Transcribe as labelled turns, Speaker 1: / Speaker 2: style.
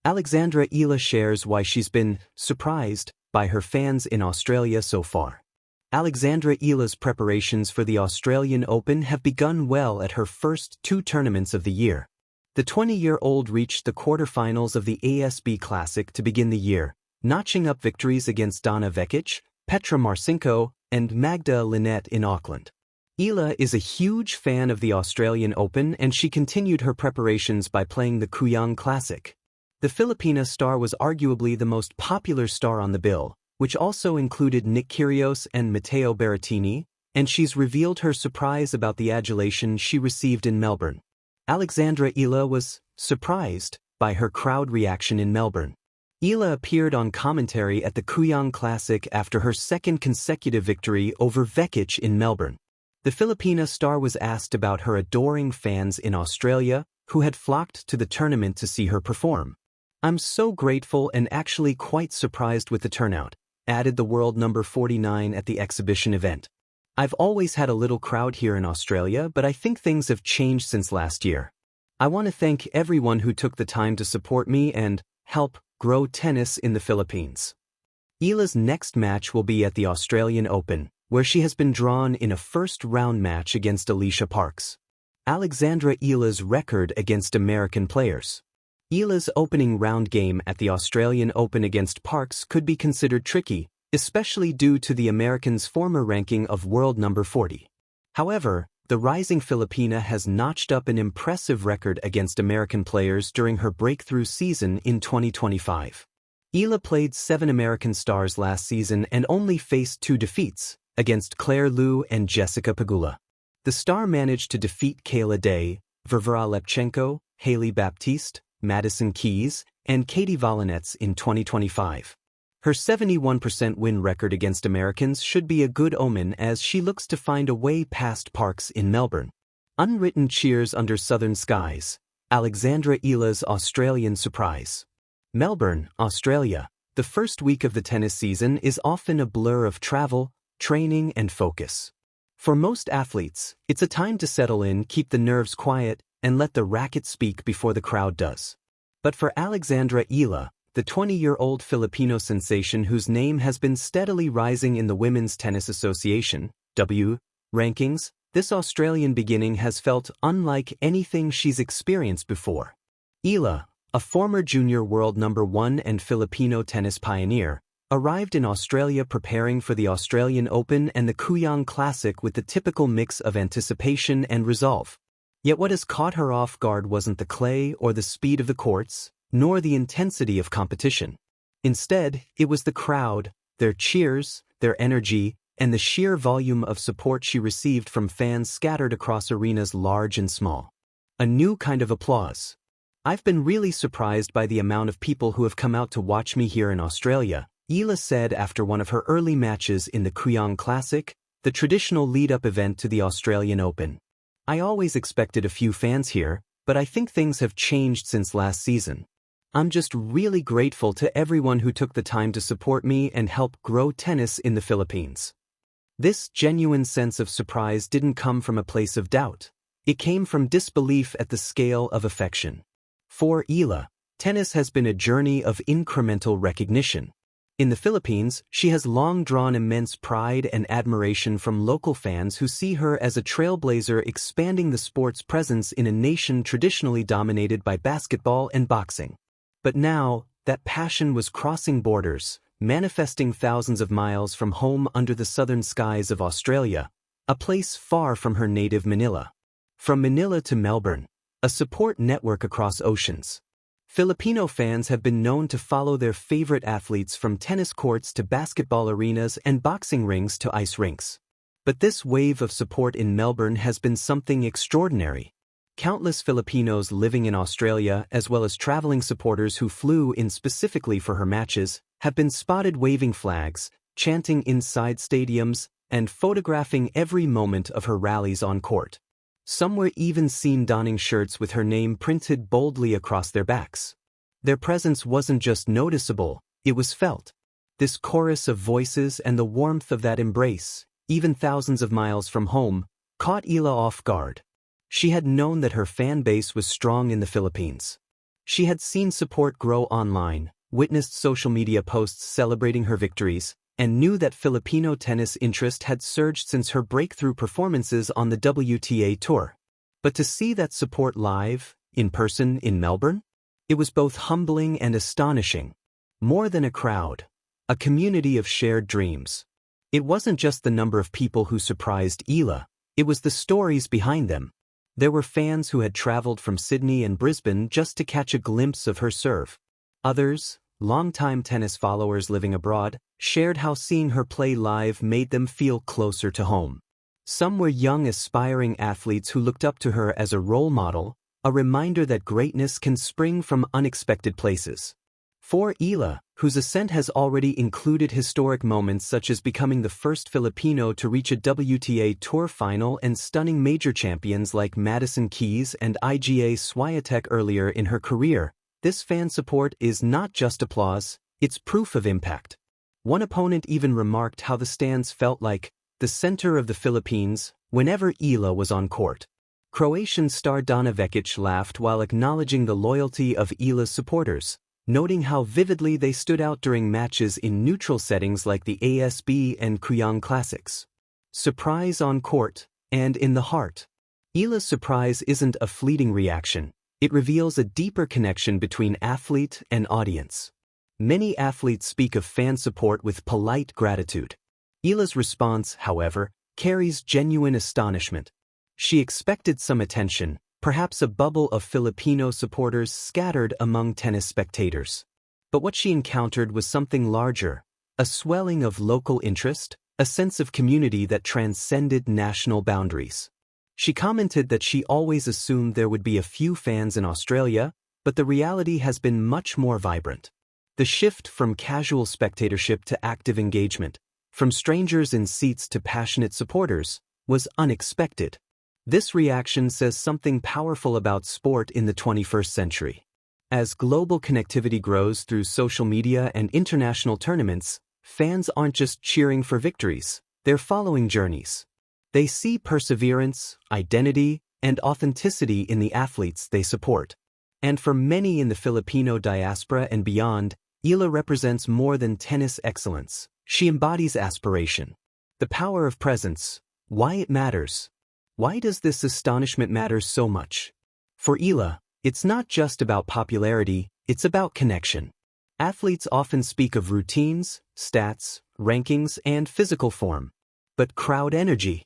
Speaker 1: Alexandra Eala shares why she's been surprised by her fans in Australia so far. Alexandra Eala's preparations for the Australian Open have begun well at her first two tournaments of the year. The 20-year-old reached the quarterfinals of the ASB Classic to begin the year, notching up victories against Donna Vekic, Petra Marcinko, and Magda Linette in Auckland. Eala is a huge fan of the Australian Open, and she continued her preparations by playing the Kuyang Classic. The Filipina star was arguably the most popular star on the bill, which also included Nick Kyrgios and Matteo Berrettini, and she's revealed her surprise about the adulation she received in Melbourne. Alexandra Eala was surprised by her crowd reaction in Melbourne. Eala appeared on commentary at the Kuyang Classic after her second consecutive victory over Vekic in Melbourne. The Filipina star was asked about her adoring fans in Australia who had flocked to the tournament to see her perform. "I'm so grateful and actually quite surprised with the turnout," added the world number 49 at the exhibition event. "I've always had a little crowd here in Australia, but I think things have changed since last year. I want to thank everyone who took the time to support me and help grow tennis in the Philippines." Eala's next match will be at the Australian Open, where she has been drawn in a first-round match against Alicia Parks. Alexandra Eala's record against American players. Eala's opening round game at the Australian Open against Parks could be considered tricky, especially due to the American's former ranking of world number 40. However, the rising Filipina has notched up an impressive record against American players during her breakthrough season in 2025. Eala played 7 American stars last season and only faced 2 defeats, against Claire Liu and Jessica Pegula. The star managed to defeat Kayla Day, Varvara Lepchenko, Hailey Baptiste, Madison Keys, and Katie Volinets in 2025. Her 71% win record against Americans should be a good omen as she looks to find a way past Parks in Melbourne. Unwritten cheers under southern skies. Alexandra Eala's Australian surprise. Melbourne, Australia. The first week of the tennis season is often a blur of travel, training, and focus. For most athletes, it's a time to settle in, keep the nerves quiet, and let the racket speak before the crowd does. But for Alexandra Eala, the 20-year-old Filipino sensation whose name has been steadily rising in the Women's Tennis Association (W) rankings, this Australian beginning has felt unlike anything she's experienced before. Eala, a former junior world number 1 and Filipino tennis pioneer, arrived in Australia preparing for the Australian Open and the Kuyang Classic with the typical mix of anticipation and resolve. Yet what has caught her off guard wasn't the clay or the speed of the courts, nor the intensity of competition. Instead, it was the crowd, their cheers, their energy, and the sheer volume of support she received from fans scattered across arenas large and small. A new kind of applause. "I've been really surprised by the amount of people who have come out to watch me here in Australia," Eala said after one of her early matches in the Kuyang Classic, the traditional lead-up event to the Australian Open. "I always expected a few fans here, but I think things have changed since last season. I'm just really grateful to everyone who took the time to support me and help grow tennis in the Philippines." This genuine sense of surprise didn't come from a place of doubt. It came from disbelief at the scale of affection. For Eala, tennis has been a journey of incremental recognition. In the Philippines, she has long drawn immense pride and admiration from local fans who see her as a trailblazer expanding the sport's presence in a nation traditionally dominated by basketball and boxing. But now, that passion was crossing borders, manifesting thousands of miles from home under the southern skies of Australia, a place far from her native Manila. From Manila to Melbourne, a support network across oceans. Filipino fans have been known to follow their favorite athletes from tennis courts to basketball arenas and boxing rings to ice rinks. But this wave of support in Melbourne has been something extraordinary. Countless Filipinos living in Australia, as well as traveling supporters who flew in specifically for her matches, have been spotted waving flags, chanting inside stadiums, and photographing every moment of her rallies on court. Some were even seen donning shirts with her name printed boldly across their backs. Their presence wasn't just noticeable, it was felt. This chorus of voices and the warmth of that embrace, even thousands of miles from home, caught Eala off guard. She had known that her fan base was strong in the Philippines. She had seen support grow online, witnessed social media posts celebrating her victories, and knew that Filipino tennis interest had surged since her breakthrough performances on the WTA Tour. But to see that support live, in person in Melbourne? It was both humbling and astonishing. More than a crowd, a community of shared dreams. It wasn't just the number of people who surprised Eala, it was the stories behind them. There were fans who had traveled from Sydney and Brisbane just to catch a glimpse of her serve. Others, longtime tennis followers living abroad, shared how seeing her play live made them feel closer to home. Some were young aspiring athletes who looked up to her as a role model, a reminder that greatness can spring from unexpected places. For Eala, whose ascent has already included historic moments such as becoming the first Filipino to reach a WTA Tour final and stunning major champions like Madison Keys and Iga Swiatek earlier in her career, this fan support is not just applause, it's proof of impact. One opponent even remarked how the stands felt like the center of the Philippines whenever Eala was on court. Croatian star Dana Vekic laughed while acknowledging the loyalty of Eala's supporters, noting how vividly they stood out during matches in neutral settings like the ASB and Kuyang Classics. Surprise on court, and in the heart. Eala's surprise isn't a fleeting reaction, it reveals a deeper connection between athlete and audience. Many athletes speak of fan support with polite gratitude. Eala's response, however, carries genuine astonishment. She expected some attention, perhaps a bubble of Filipino supporters scattered among tennis spectators. But what she encountered was something larger, a swelling of local interest, a sense of community that transcended national boundaries. She commented that she always assumed there would be a few fans in Australia, but the reality has been much more vibrant. The shift from casual spectatorship to active engagement, from strangers in seats to passionate supporters, was unexpected. This reaction says something powerful about sport in the 21st century. As global connectivity grows through social media and international tournaments, fans aren't just cheering for victories, they're following journeys. They see perseverance, identity, and authenticity in the athletes they support. And for many in the Filipino diaspora and beyond, Eala represents more than tennis excellence. She embodies aspiration. The power of presence. Why it matters. Why does this astonishment matter so much? For Eala, it's not just about popularity, it's about connection. Athletes often speak of routines, stats, rankings, and physical form. But crowd energy,